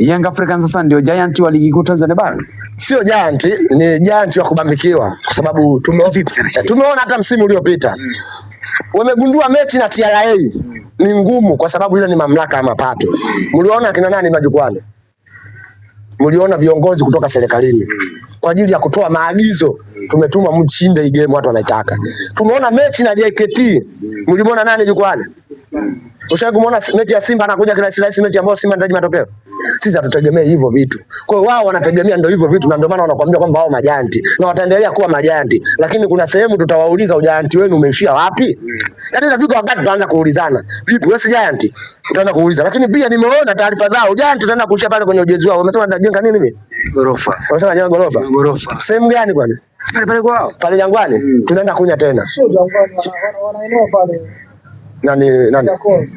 Young Africans sasa ndio giant wa ligi kuu Tanzania bara. Sio giant, ni giant wa kubambikiwa kwa sababu tumeona hata msimu uliopita. Wamegundua mechi na TRA ni ngumu kwa sababu ile ni mamlaka ya mapato. Mliona kina nani majukwani? Mliona viongozi kutoka serikalini kwa ajili ya kutoa maagizo, tumetuma mshinde hii game watu wanaitaka. Tumeona mechi na JKT, mlimuona nani jukwani? Ushawahi kumuona mechi ya Simba anakuja kila sisi mechi ambayo Simba ndio matokeo? Sisi hatutegemei hivyo vitu. Kwa hiyo wao wanategemea ndio hivyo vitu, na ndio maana wanakuambia kwamba wao majanti na wataendelea kuwa majanti, lakini kuna sehemu tutawauliza ujanti wenu umeishia wapi? Yaani nafika wakati tutaanza kuulizana, vipi wewe si giant? Utaanza kuuliza. Lakini pia nimeona taarifa zao ujanti tutaenda kuishia pale kwenye ujenzi wao. Wamesema tunajenga nini mimi? Gorofa. Wamesema jenga gorofa. Gorofa. Sehemu gani kwani? Pale kwao. Pale Jangwani. Tunaenda kunya tena. Sio Jangwani, wanaeneo pale. Nani?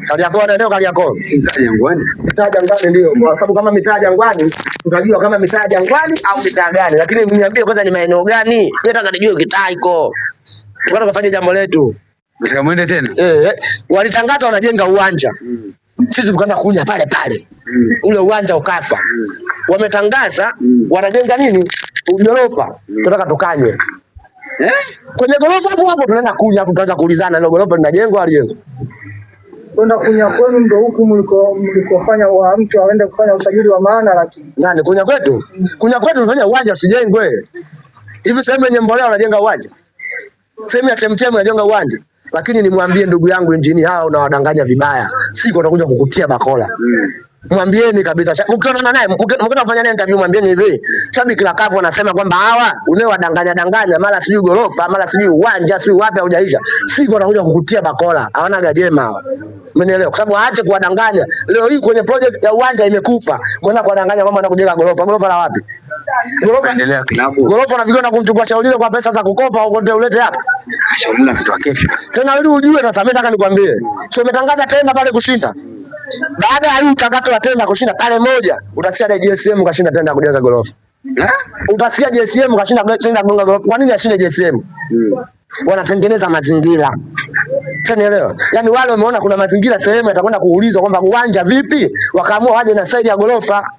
Kariakoo eneo Kariakoo. Mitaa Jangwani. Mitaa Jangwani ndio. Kwa sababu kama mitaa Jangwani tutajua kama mitaa Jangwani au mitaa gani. Lakini mniambie kwanza ni maeneo gani? Mimi nataka nijue kitaa iko. Tunataka kufanya jambo letu. Nataka muende tena. Walitangaza wanajenga uwanja. Sisi tukaanza kunya pale pale. Ule uwanja ukafa. Wametangaza wanajenga nini? Gorofa. Tunataka tukanye. Kwenye gorofa hapo tunaenda kunya afu tuanza kuulizana ile gorofa linajengwa au lijengwa. Kwenda kunya kwenu ndio huku mlikofanya wa mtu aende kufanya usajili wa maana, lakini nani kunya kwetu? Kunya kwetu tunafanya uwanja usijengwe. Hivi sehemu yenye mbolea wanajenga uwanja. Sehemu ya chemchem wanajenga uwanja. Lakini nimwambie ndugu yangu engineer hao unawadanganya vibaya. Siko nakuja kukutia bakola. Mwambieni kabisa. Mkiona naye, mkiona kufanya naye interview mwambieni hivi. Shabiki la kafu wanasema kwamba hawa unaowadanganya mara sijui gorofa, mara sijui uwanja, sijui wapi haujaisha. Siko nakuja kukutia bakola. Hawana gajema hao. Umenielewa? Kwa sababu aache kuwadanganya. Leo hii kwenye project ya uwanja imekufa. Mbona kuwadanganya mama anakujenga gorofa? Gorofa la wapi? Gorofa endelea klabu. Gorofa nafikiri na kumchukua shauri kwa pesa za kukopa au kote ulete hapa. Shauri na kitu kesho. Tena ili ujue sasa mimi nataka nikwambie. Sio umetangaza tena pale kushinda. Baada ya utakato wa tenda kushinda pale moja, utasikia na JSM kashinda tenda kujenga gorofa. Utasikia JSM kashinda kujenga gorofa. Kwa nini ashinde JSM? Wanatengeneza mazingira. Unaelewa? Yaani wale wameona kuna mazingira sehemu yatakwenda kuulizwa kwamba uwanja vipi, wakaamua waje na side ya gorofa.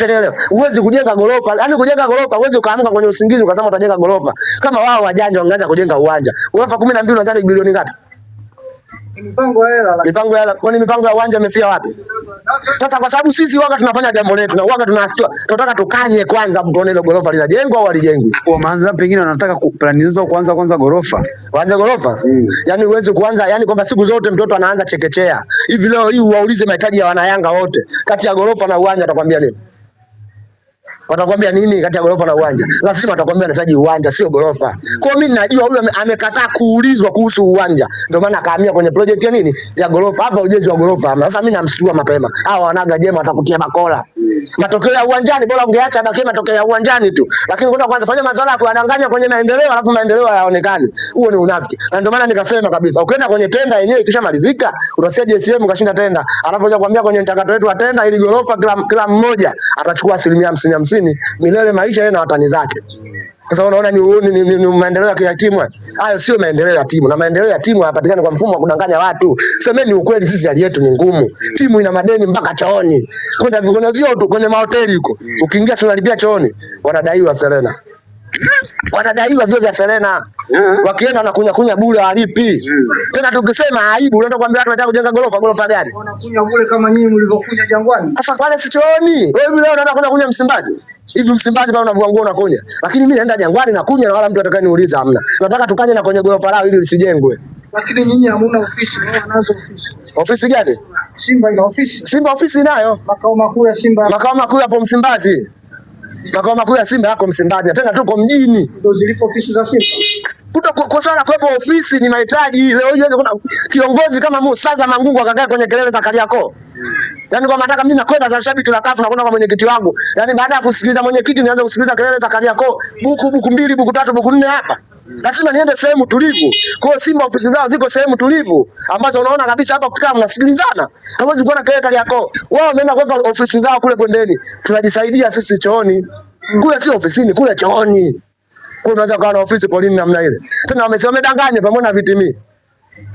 Unaelewa? Uwezi kujenga gorofa, yaani kujenga gorofa uwezi ukaamka kwenye usingizi ukasema utajenga gorofa. Kama wao wajanja wangeanza kujenga uwanja. Gorofa 12 unadhani bilioni ngapi? Mipango ya hela. Mipango ya hela. Kwani mipango ya uwanja imefia wapi? Sasa kwa sababu sisi waga tunafanya jambo letu na waga tunasitua. Tunataka tukanye kwanza afu tuone ile gorofa linajengwa au halijengwi. Wameanza pengine wanataka plani zao kwanza gorofa. Waanze gorofa? Yaani uweze kuanza, yaani kwamba siku zote mtoto anaanza chekechea. Hivi leo hii waulize mahitaji ya wanayanga wote. Kati ya gorofa na uwanja atakwambia nini? Watakwambia nini kati ya gorofa na uwanja? Lazima watakwambia anahitaji uwanja sio gorofa. Kwa mimi najua huyu amekataa kuulizwa kuhusu uwanja. Ndio maana akahamia kwenye project ya nini? Ya gorofa. Hapa ujenzi wa gorofa. Sasa mimi namshtua mapema. Hao wanaga jema watakutia bakola. Matokeo ya uwanjani bora ungeacha baki matokeo ya uwanjani tu. Lakini kwenda kwanza fanya masuala ya kuwadanganya kwenye maendeleo alafu maendeleo hayaonekani. Huo ni unafiki. Na ndio maana nikasema kabisa ukienda kwenye tenda yenyewe ikishamalizika utasikia JSM kashinda tenda. Alafu kuja kuambia kwenye mchakato wetu wa tenda ili gorofa kila mmoja atachukua 50% milele maisha yeye na watani zake. Sasa unaona ni maendeleo ya timu. Hayo sio maendeleo ya timu. Na maendeleo ya timu hayapatikani kwa mfumo wa kudanganya watu. Semeni ukweli, sisi hali yetu ni ngumu. Timu ina madeni mpaka chooni. Kwenda vikona vyote kwenye mahoteli huko. Ukiingia tunalipia chooni, wanadaiwa Serena. Wanadaiwa vyo vya Serena. Wakienda na kunya bure halipi. Tena tukisema aibu unaenda kuambia watu wanataka kujenga gorofa gani? Wanakunya bure kama nyinyi mlivyokunya Jangwani. Sasa pale si chooni. Wewe leo unaenda kunya Msimbazi. Hivi Msimbazi pale unavua nguo unakunya. Lakini mimi naenda Jangwani nakunya na wala mtu atakayeniuliza hamna. Nataka tukanye na kwenye gorofa lao ili lisijengwe. Lakini nyinyi hamuna ofisi, wao wanazo ofisi. Ofisi gani? Simba ina ofisi. Simba ofisi inayo. Makao makuu ya Simba. Makao makuu hapo Msimbazi. Makao makuu ya Simba yako Msimbazi. Tena tuko mjini. Ndio zilipo ofisi za Simba. Kwa swala kuwepo ofisi ni mahitaji. Leo hii kuna kiongozi kama Musaza Mangungu akakaa kwenye kelele za Kariakoo. Yaani kwa nataka mimi nakwenda za shabiki la kafu na kwenda kwa mwenyekiti wangu. Yaani baada ya kusikiliza mwenyekiti nianze kusikiliza kelele za Kariakoo. Buku 2, buku 3, buku 4 hapa. Lazima niende sehemu tulivu. Kwa hiyo Simba ofisi zao ziko sehemu tulivu ambazo unaona kabisa hapa ukikaa mnasikilizana. Hawezi kuona kelele Kariakoo. Wao wameenda kuweka ofisi zao kule Bondeni. Tunajisaidia sisi chooni. Kule sio ofisini, kule chooni. Kwa unaweza kuwa na ofisi polini namna ile. Tena wamedanganya pamoja na vitimi.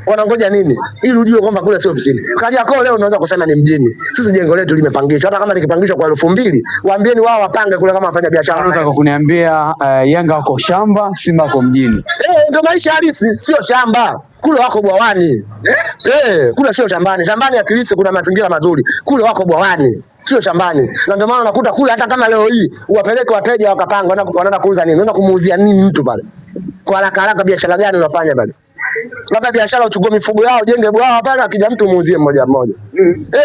Wanangoja nini? Ili ujue kwamba kule sio ofisini. Kariakoo leo unaweza kusema ni mjini. Sisi jengo letu limepangishwa. Hata kama likipangishwa kwa 2000, waambieni wao wapange kule kama wafanya biashara. Unataka kuniambia Yanga wako shamba, Simba wako mjini? Ndio maisha halisi, sio shamba. Kule wako bwawani. Kule sio shambani. Shambani ya Kilisi kuna mazingira mazuri. Kule wako bwawani, sio shambani. Na ndio maana unakuta kule hata kama leo hii uwapeleke wateja wakapanga wanaenda kuuza nini? Unaenda kumuuzia nini mtu pale? Kwa haraka haraka biashara gani unafanya pale? Labda biashara uchukue mifugo yao, jenge bwawa pale, akija mtu muuzie mmoja mmoja.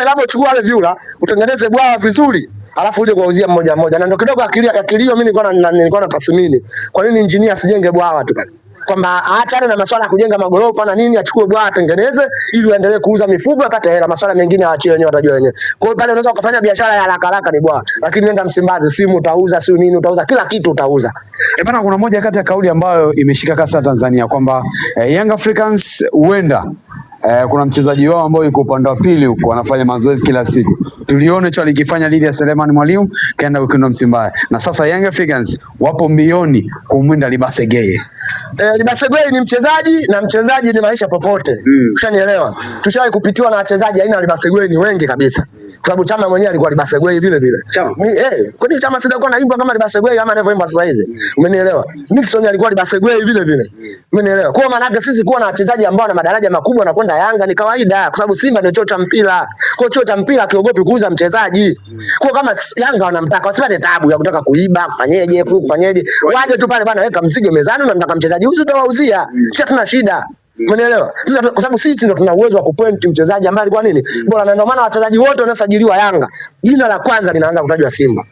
Labda uchukue wale vyura, utengeneze bwawa vizuri, alafu uje kuwauzia mmoja mmoja. Na ndio kidogo akilio mimi nilikuwa na tathmini. Kwa nini engineer asijenge bwawa tu pale? Kwamba aachane na masuala ya kujenga magorofa na nini, achukue bwawa atengeneze ili aendelee kuuza mifugo apate hela, masuala mengine aachie wenyewe, watajua wenyewe. Kwa hiyo pale unaweza ukafanya biashara ya haraka haraka ni bwawa, lakini nenda Msimbazi, simu utauza, sio nini utauza, kila kitu utauza. Bana, kuna moja kati ya kauli ambayo imeshika kasi Tanzania kwamba Young Africans huenda kuna mchezaji wao ambao yuko upande wa pili huko anafanya mazoezi kila siku. Tulione hicho alikifanya dhidi ya Selemani Mwalimu, kaenda Wekundu Msimbazi. Na sasa Young Africans wapo mbioni kumwinda Libase Geye. Libase Geye ni mchezaji na mchezaji ni maisha popote. Ushanielewa? Tushawahi kupitiwa na wachezaji aina ya Libase Geye ni wengi kabisa. Kwa sababu Chama mwenyewe alikuwa Libase Geye vile vile. Kwa nini Chama sijakuwa naimba kama Libase Geye kama anavyoimba sasa hizi? Umenielewa? Nixon alikuwa Libase Geye vile vile. Umenielewa? Kwa maana yake sisi kuwa na wachezaji ambao na madaraja makubwa na kwenda Yanga ni kawaida, kwa sababu Simba ndio chuo cha mpira. Kwa chuo cha mpira kiogopi kuuza mchezaji. Kwa kama Yanga wanamtaka wasipate tabu ya kutaka kuiba, kufanyeje, waje tu pale bana, weka mzigo mezani, unamtaka mchezaji huyu utawauzia. Sisi tuna shida. Umeelewa? Sisi kwa sababu sisi ndio tuna uwezo wa kupoint mchezaji ambaye alikuwa nini? Bora, na ndio maana wachezaji wote wanaosajiliwa Yanga, jina la kwanza linaanza kutajwa Simba.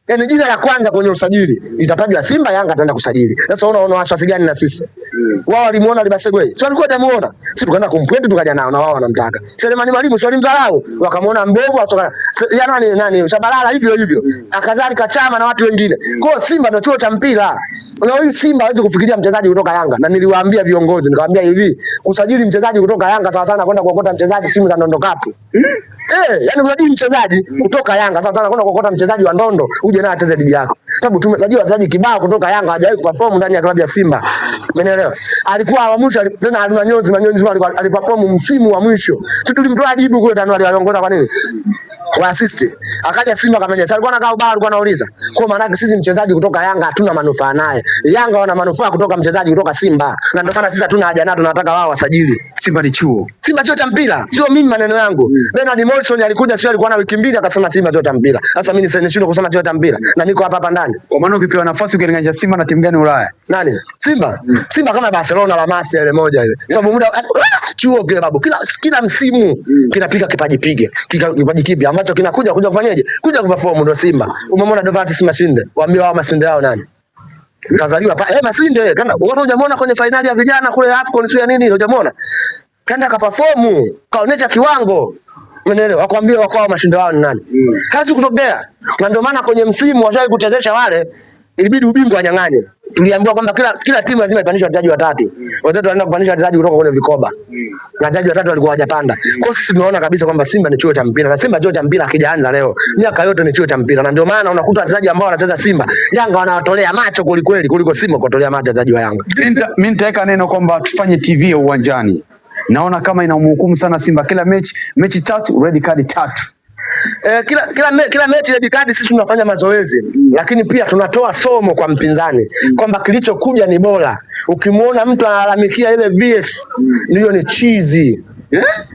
Yaani jina la kwanza kwenye usajili litatajwa Simba, Yanga ataenda kusajili. Sasa unaona wasiwasi gani na sisi? Wao walimuona Libase Geye. Sio alikuwa hajamuona. Sisi tukaenda kumpoint tukaja nao na wao wanamtaka. Selemani Mwalimu sio alimdharau, wakamuona mbovu atoka. Nani Shabalala hivyo hivyo. Akadhalika Chama na watu wengine. Kwa hiyo Simba ndio chuo cha mpira. Leo hii Simba hawezi kufikiria mchezaji kutoka Yanga. Na niliwaambia viongozi, nikamwambia hivi, kusajili mchezaji kutoka Yanga sawa sana kwenda kuokota mchezaji timu za Ndondo Cup. Yani kusajili mchezaji kutoka Yanga sawa sana kwenda kuokota mchezaji wa Ndondo uje naye acheze ligi yako. Sababu tumesajili wachezaji kibao kutoka Yanga hawajawahi kuperform ndani ya klabu ya Simba. Umeelewa? Alikuwa wa mwisho tena Manyonzi aliperform msimu wa mwisho. Tulimtoa jibu kule Tanzania aliongoza kwa nini? Kwa assist. Akaja Simba kama yeye. Alikuwa anakaa ubao, alikuwa anauliza. Kwa maana yake sisi mchezaji kutoka Yanga hatuna manufaa naye. Yanga wana manufaa kutoka mchezaji kutoka Simba. Na ndio maana sisi hatuna haja naye, tunataka wao wasajili. Simba ni chuo. Simba chuo cha mpira. Sio mimi maneno yangu. Bernard Morrison alikuja, sio alikuwa na wiki mbili akasema Simba chuo cha mpira. Sasa mimi nishindwe kusema chuo cha mpira na niko hapa ndani. Kwa maana ukipewa nafasi ukilinganisha Simba na timu gani Ulaya? Nani? Simba. Simba kama Barcelona la Masia ile moja ile. Sababu muda chuo kile babu. Kila msimu kinapiga kipaji kipya ambacho kinakuja kufanyaje? Kuja kuperform ndio Simba. Umemwona Dovatis Masinde. Waambie wao Masinde yao nani? Kazaliwa pa Masinde kana watu hujamwona kwenye finali ya vijana kule AFCON sio nini, hujamwona? Kaenda kaperform, kaonesha kiwango. Umeelewa? Wakwambie wakao Masinde wao ni nani? Hawezi kutokea. Na ndio maana kwenye msimu washawahi kuchezesha wale, ilibidi ubingwa anyang'anye. Tuliambiwa kwamba kila timu lazima ipandishe wachezaji watatu. Wachezaji wanaenda kupandisha wachezaji kutoka kwenye vikoba. Na wachezaji watatu walikuwa hawajapanda. Kwa hiyo sisi tunaona kabisa kwamba Simba ni chuo cha mpira, na Simba chuo cha mpira hakijaanza leo. Miaka yote ni chuo cha mpira, na ndio maana unakuta wachezaji ambao wanacheza Simba, Yanga wanawatolea macho kweli kuliko Simba kutolea macho wachezaji wa Yanga. Mimi nitaweka neno kwamba tufanye TV ya uwanjani. Naona kama inamhukumu sana Simba kila mechi 3 red card 3. Kila mechi red card sisi tunafanya mazoezi, lakini pia tunatoa somo kwa mpinzani kwamba kilichokuja ni bora. Ukimuona mtu analalamikia ile VS ndio ni chizi.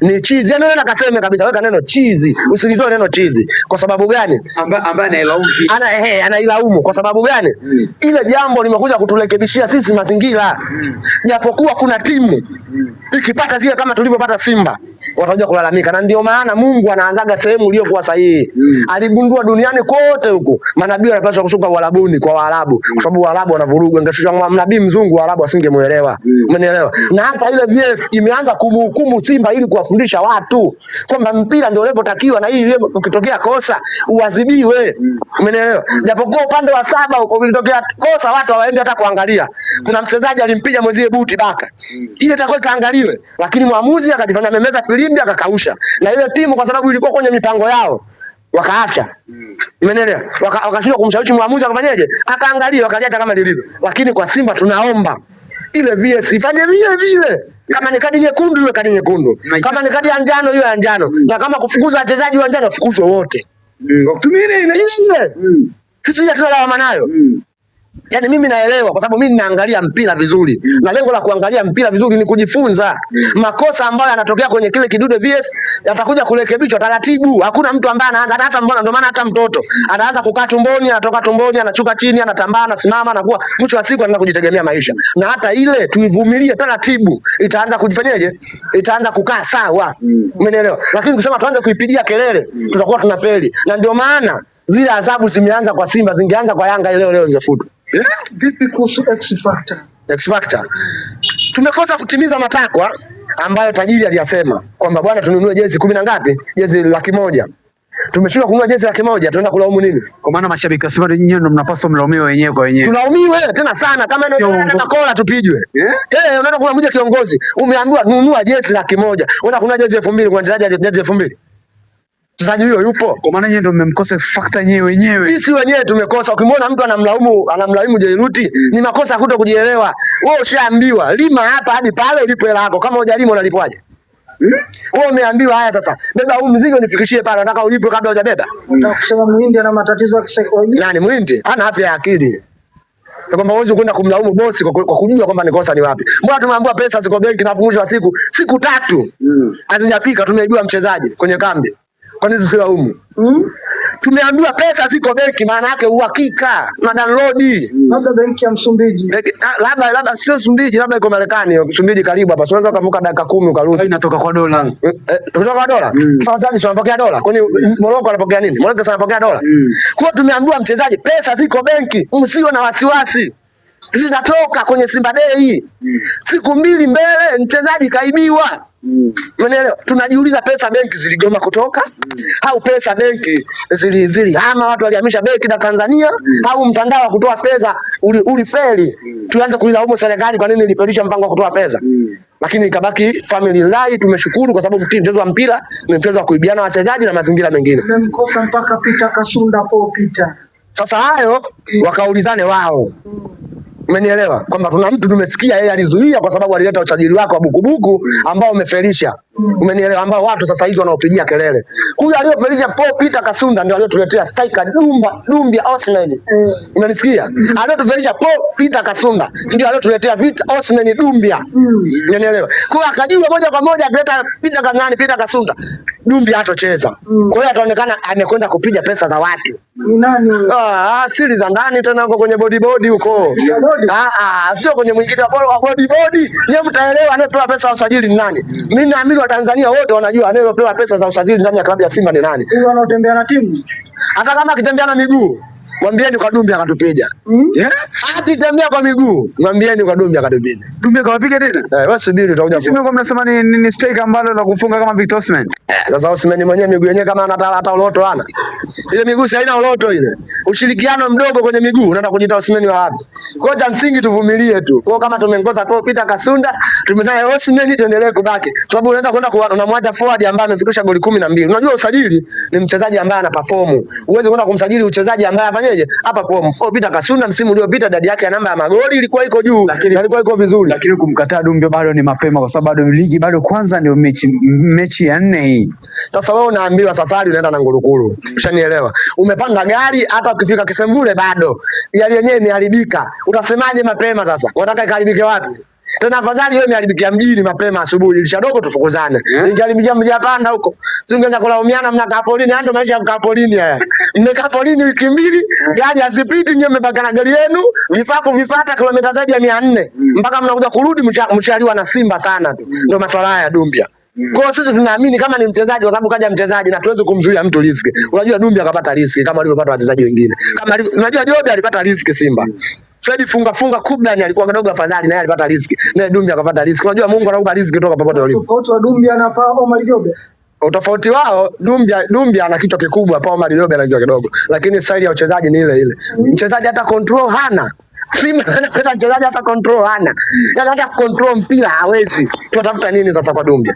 Ni chizi. Yaani wewe nakaseme kabisa, weka neno chizi. Usilitoe neno chizi. Kwa sababu gani? Ambaye anailaumu. Anailaumu kwa sababu gani? Ile jambo limekuja kuturekebishia sisi mazingira. Japokuwa kuna timu ikipata zile kama tulivyopata Simba, watakuja kulalamika, na ndio maana Mungu anaanzaga sehemu iliyokuwa sahihi. Aligundua duniani kote huko manabii wanapaswa kushuka Uarabuni kwa Waarabu, kwa sababu Waarabu wanavuruga. Ingeshusha nabii mzungu Waarabu asingemuelewa. Umeelewa? Na hata ile VS imeanza kumhukumu Simba ili kuwafundisha watu kwamba mpira ndio unavyotakiwa, na hii ukitokea kosa uadhibiwe. Umeelewa? Japokuwa upande wa 7 huko ukitokea kosa watu hawaendi hata kuangalia. Kuna mchezaji alimpiga mwenzie buti baka. Ile itakuwa kaangaliwe, lakini mwamuzi akajifanya memeza filimbi akakausha. Na ile timu kwa sababu ilikuwa kwenye mipango yao wakaacha. Umeelewa? Wakashindwa kumshawishi mwamuzi akafanyaje? Akaangalia wakaliacha kama lilivyo. Lakini kwa Simba tunaomba ile VS ifanye vile vile. Kama ni kadi nyekundu iwe kadi nyekundu. Kama ni kadi ya njano iwe ya njano. Na kama kufukuza wachezaji wa njano wafukuzwe wote. Wakutumie ile. Sisi hatuna lawama nayo. Yaani mimi naelewa kwa sababu mimi ninaangalia mpira vizuri. Na lengo la kuangalia mpira vizuri ni kujifunza. Makosa ambayo yanatokea kwenye kile kidude VS yatakuja kurekebishwa taratibu. Hakuna mtu ambaye anaanza hata mbona, ndio maana hata mtoto anaanza kukaa tumboni, anatoka tumboni, anachuka chini, anatambaa, anasimama, anakuwa mwisho wa siku anaanza kujitegemea maisha. Na hata ile tuivumilie taratibu, itaanza kujifanyaje? Itaanza kukaa sawa. Umeelewa? Lakini kusema tuanze kuipigia kelele, tutakuwa tunafeli. Na ndio maana zile adhabu zimeanza kwa Simba, zingeanza kwa Yanga leo ingefutwa. Vipi kuhusu X Factor? X Factor. Tumekosa kutimiza matakwa ambayo tajiri aliyasema kwamba bwana tununue jezi 10 na ngapi? Jezi 100,000. Tumeshindwa kununua jezi 100,000, tunaenda kulaumu nini? Kwa maana mashabiki wa Simba wenyewe ndio mnapaswa mlaumiwe wenyewe kwa wenyewe. Tulaumiwe tena sana kama ndio tunataka kola tupijwe. Unaenda kulaumu kiongozi, umeambiwa nunua jezi 100,000. Unaenda kununua jezi 2,000 kwa mchezaji jezi 2,000. Mchezaji huyo yupo. Kwa maana yeye ndio mmemkosa X Factor wenyewe. Sisi wenyewe tumekosa. Ukimwona mtu anamlaumu Jairuti, ni makosa kuto kujielewa. Wewe ushaambiwa lima hapa hadi pale ulipo hela yako. Kama hujalima unalipwaje? Wewe umeambiwa haya sasa, beba huu mzigo nifikishie pale, nataka ulipwe kabla hujabeba. Nataka kusema Muhindi ana matatizo ya kisaikolojia. Nani Muhindi? Ana afya ya akili. Kwamba huwezi kwenda kumlaumu bosi kwa kujua kwamba ni kosa ni wapi. Mbona tumeambiwa pesa ziko benki na mwisho wa siku 3 hazijafika, tumeibua mchezaji kwenye kambi. Kwa nini tusilaumu? Tumeambiwa pesa ziko benki, maana yake uhakika na download. Labda benki ya Msumbiji. Labda sio Msumbiji, labda iko Marekani. Msumbiji karibu hapa. Unaweza kuvuka dakika 10 ukarudi. Inatoka kwa dola. Kutoka kwa dola? Sasa sasa wanapokea dola. Kwani Morocco anapokea nini? Morocco sasa anapokea dola. Kwa tumeambiwa mchezaji pesa ziko benki, msio na wasiwasi. Zinatoka kwenye Simba Day. Siku 2 mbele mchezaji kaibiwa. Umeelewa? Tunajiuliza pesa benki ziligoma kutoka au pesa benki ama watu walihamisha benki na Tanzania au mtandao wa kutoa fedha ulifeli. Tuanze kuilaumu serikali kwa nini ilifelisha mpango wa kutoa fedha. Lakini ikabaki family life. Tumeshukuru kwa sababu mchezo wa mpira ni mchezo wa kuibiana wachezaji na mazingira mengine. Mmemkosa mpaka Peter Kasunda po Peter. Sasa hayo wakaulizane wao. Umenielewa? Kwamba tuna mtu tumesikia yeye alizuia kwa sababu alileta usajili wake wa bukubuku ambao umefelisha. Umenielewa? Ambao watu sasa hizi wanaopigia kelele. Huyu aliyofelisha Paul Peter Kasunda ndio aliyotuletea striker Dumbia Osman. Unanisikia? Aliyotufelisha Paul Peter Kasunda ndio aliyotuletea Vita Osman Dumbia. Unanielewa? Kwa akajua moja kwa moja akileta Peter Kasunda Dumbia hatocheza. Kwa hiyo ataonekana amekwenda kupiga pesa za watu. Ni nani huyo? Siri za ndani tena huko kwenye body huko. Sio kwenye mwingine wa body. Yeye mtaelewa anayepewa pesa za usajili ni nani. Mimi naamini Watanzania wote wanajua anayepewa pesa za usajili ndani ya klabu ya Simba ni nani. Huyo anatembea na timu. Hata kama akitembea na miguu, mwambieni kwa Dumbia akatupiga. Akitembea kwa miguu, mwambieni kwa Dumbia akatupiga. Dumbia kawapiga tena? Wewe subiri utakuja. Sisi mko mnasema ni striker ambalo la kufunga kama Victor Osimhen. Sasa Osimhen mwenyewe miguu yenyewe kama anataka hata uloto ana. Ile miguu haina uloto ile. Ushirikiano mdogo kwenye miguu unaenda kujiita Osimhen wa wapi? Kwa cha msingi tuvumilie tu. Kwa kama tumengoza Paul Peter Kasunda, tumenaye Osimhen tuendelee kubaki. Sababu unaweza kwenda unamwacha forward ambaye amefikisha goli 12. Unajua usajili ni mchezaji ambaye ana perform. Uweze kwenda kumsajili mchezaji ambaye afanyeje? Hapa Paul Peter Kasunda msimu uliopita idadi yake ya namba ya magoli ilikuwa iko juu, lakini ilikuwa iko vizuri. Lakini kumkataa Dumbia bado ni mapema kwa sababu bado ligi bado kwanza ndio mechi ya 4 hii. Sasa wewe unaambiwa safari unaenda na Ngurukuru. Ushanielewa? Umepanda gari hata ukifika Kisemvule bado gari yenyewe imeharibika. Utasemaje mapema sasa? Unataka ikaribike wapi? Tena afadhali wewe umeharibikia mjini mapema asubuhi. Ilishadogo tufukuzane. Ingeharibikia mjapanda huko. Singeanza kulaumiana mnakaa polini, ndio maisha ya polini haya. Mmekaa polini wiki 2, gari hazipiti, nyewe mmebaki na gari yenu, vifata kilomita zaidi ya 400. Mpaka mnakuja kurudi mshaliwa na Simba sana tu. Ndio masuala haya ya Dumbia. Kwa sisi tunaamini kama ni mchezaji kwa sababu kaja mchezaji na tuweze kumzuia mtu riziki. Unajua Dumbia akapata riziki kama alivyopata wachezaji wengine. Kama unajua Jobe alipata riziki Simba. Fred funga Kublan alikuwa kidogo afadhali naye alipata riziki. Naye Dumbia akapata riziki. Unajua Mungu anakupa riziki kutoka popote ulipo. Tofauti wa Dumbia na Omar Jobe. Utofauti wao Dumbia ana kichwa kikubwa, Omar Jobe ana kichwa kidogo. Lakini style ya uchezaji ni ile ile. Mchezaji hata control hana. Simba anataka mchezaji hata control hana. Yaani hata control mpira hawezi. Tunatafuta nini sasa kwa Dumbia?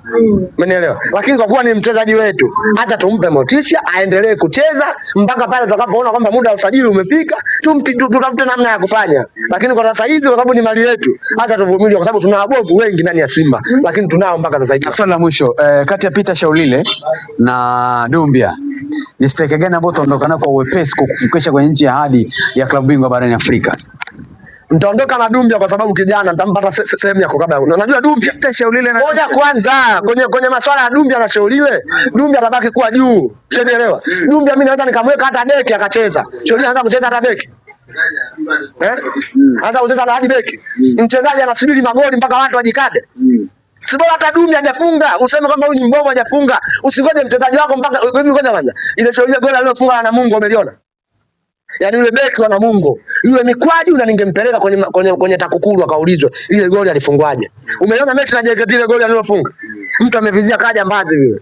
Umeelewa? Lakini kwa kuwa ni mchezaji wetu, hata tumpe motisha aendelee kucheza mpaka pale tutakapoona kwamba muda wa usajili umefika, tutafute namna ya kufanya. Lakini kwa sasa hizi kwa sababu ni mali yetu, hata tuvumilie kwa sababu tuna wabovu wengi ndani ya Simba, lakini tunao mpaka sasa hivi. Swali la mwisho, kati ya Peter Shaulile na Dumbia, ni striker gani ambao utaondoka nao kwa uwepesi kukufikisha kwenye nchi ya hadi ya klabu bingwa barani Afrika? Nitaondoka na Dumbia kwa sababu kijana nitampata sehemu ya kukaba. Unajua Dumbia Peter Shaulile na ngoja kwanza kwenye masuala ya Dumbia na Shaulile, Dumbia atabaki kuwa juu. Unaelewa? Dumbia mimi naweza nikamweka hata beki akacheza. Shaulile anaanza kucheza hata beki. Anaanza kucheza hadi beki. Mchezaji anasubiri magoli mpaka watu wajikade. Sibora hata Dumbia hajafunga, useme kwamba huyu ni mbovu hajafunga. Usingoje mchezaji wako mpaka ngoja kwanza. Ile Shaulile goli alilofunga na Mungu umeliona? Yaani yule beki wa Namungo, yule mikwaju na ningempeleka kwenye TAKUKURU akaulizwe ile goli alifungwaje. Umeona mechi na JKT ile goli alilofunga? Mtu amevizia kaja mbazi vile.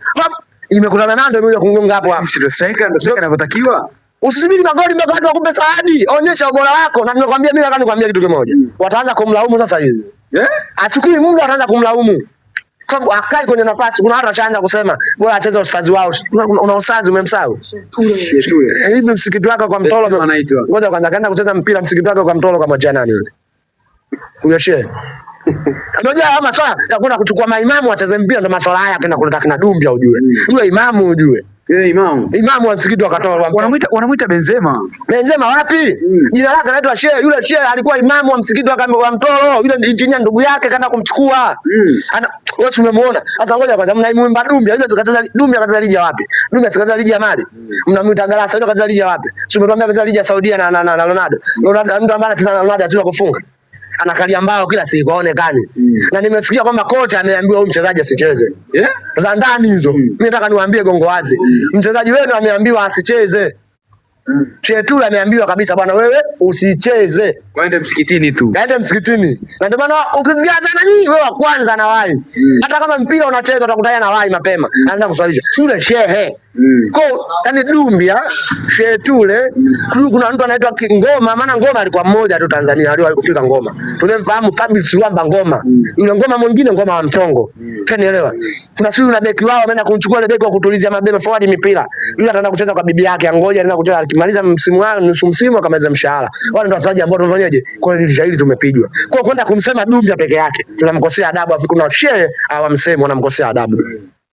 Imekutana na ndio imekuja kungonga hapo hapo. ndio striker anavyotakiwa. Usisubiri magoli mpaka watu wakupe zawadi. Onyesha ubora wako na nimekwambia mimi nataka nikwambie kitu kimoja. Wataanza kumlaumu sasa hivi. Achukui muda ataanza kumlaumu. Kama akai kwenye nafasi kuna watu washaanza kusema bora acheze usazi wao. Una usazi umemsahau. Hivi msikiti wako kwa Mtolo anaitwa. Ngoja kwanza kaenda kucheza mpira msikiti wako kwa Mtolo kama jana nani yule. Kuyoshe. Unajua kama swala ya kwenda kuchukua maimamu wacheze mpira ndio masuala haya akaenda kuleta kina Dumbia ujue. Yule imamu ujue. Yule imamu wa msikiti wa Katoro wanamuita Benzema. Benzema wapi? Jina lake anaitwa Shehe. Yule Shehe alikuwa imamu wa msikiti wa Mtoro. Yule injinia ndugu yake kaenda kumchukua. Wewe umemuona? Sasa ngoja kwanza mnaimwimba Dumbia. Yule tukacheza Dumbia kaza ligi wapi? Dumbia tukacheza ligi ya Mali. Mnamuita Galasa yule kaza ligi wapi? Sio mtuambia kaza ligi ya Saudia na Ronaldo. Ronaldo mtu ambaye anacheza na Ronaldo atuna kufunga. Anakalia mbao kila siku aonekane. Na nimesikia kwamba kocha ameambiwa huyu mchezaji asicheze. Za ndani hizo. Mimi nataka niwaambie gongo wazi. Mchezaji wenu ameambiwa asicheze. Chetula ameambiwa kabisa bwana wewe usicheze. Kaende msikitini tu. Kaende msikitini. Na ndio maana ukisikia sana nini wewe wa kwanza na wai. Hata kama mpira unacheza utakutana na wai mapema. Anaenda kuswalisha. Yule Shehe. Kwa yani Dumbia, Chetule, kuna mtu anaitwa Ngoma, maana Ngoma alikuwa mmoja tu Tanzania aliwahi kufika Ngoma. Tunemfahamu Fabrice Wamba Ngoma. Yule Ngoma mwingine Ngoma wa Mchongo. Unanielewa? Kuna siku na beki wao ameenda kumchukua ile beki wa kutulizia mabema forward mipira. Yule ataenda kucheza kwa bibi yake, ngoja anaenda kucheza akimaliza msimu wao nusu msimu akamaliza mshahara. Wale ndio wachezaji ambao tunafanyaje? Kwa ile dirisha hili tumepigwa. Kwa kwenda kumsema Dumbia peke yake tunamkosea adabu, afu kuna Shehe awamsemi wanamkosea adabu.